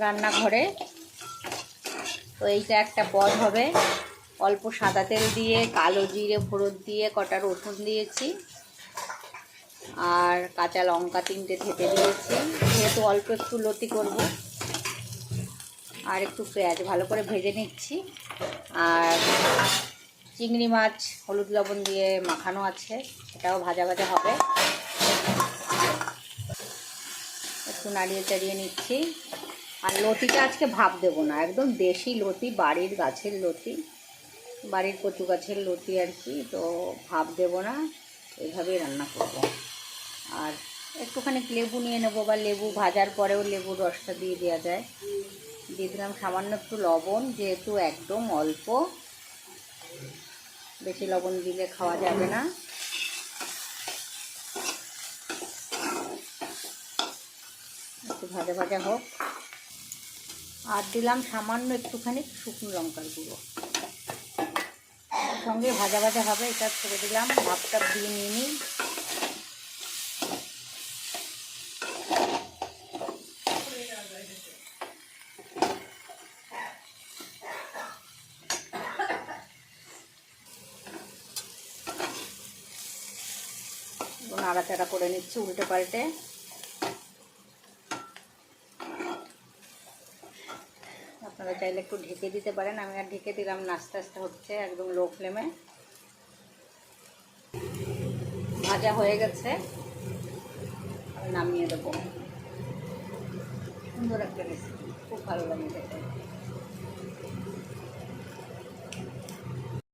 রান্নাঘরে। তো এইটা একটা পদ হবে। অল্প সাদা তেল দিয়ে কালো জিরে ফোড়ন দিয়ে কটা রসুন দিয়েছি, আর কাঁচা লঙ্কা 3টে থেতে দিয়েছি, যেহেতু অল্প একটু লতি করব। আর একটু পেঁয়াজ ভালো করে ভেজে নিচ্ছি। আর চিংড়ি মাছ হলুদ লবণ দিয়ে মাখানো আছে, সেটাও ভাজা ভাজা হবে। একটু নাড়িয়ে চাড়িয়ে নিচ্ছি। আর লতিটা আজকে ভাপ দেবো না, একদম দেশি লতি, বাড়ির গাছের লতি, বাড়ির কচু গাছের লতি আর কি। তো ভাপ দেবো না, এইভাবেই রান্না করব। আর একটুখানি লেবু নিয়ে নেবো, বা লেবু ভাজার পরেও লেবুর রসটা দিয়ে দেওয়া যায়। দিয়ে দিলাম সামান্য একটু লবণ, যেহেতু একদম অল্প, বেশি লবণ দিলে খাওয়া যাবে না। একটু ভাজা ভাজা হোক। আর দিলাম সামান্য একটুখানি শুকনো লঙ্কার গুঁড়ো, সঙ্গে ভাজা ভাজা হবে। এটা ছেড়ে দিলাম, ভাপটা দিয়ে নিয়ে নিই। নাড়াচাড়া করে নিচ্ছি উল্টে পাল্টে। আপনারা চাইলে একটু ঢেকে দিতে পারেন, আমি আর ঢেকে দিলাম না, আস্তে আস্তে হচ্ছে একদম লো ফ্লেমে। ভাজা হয়ে গেছে, আমি নামিয়ে দেবো। সুন্দর একটা রেসিপি, খুব ভালো লাগে খেতে।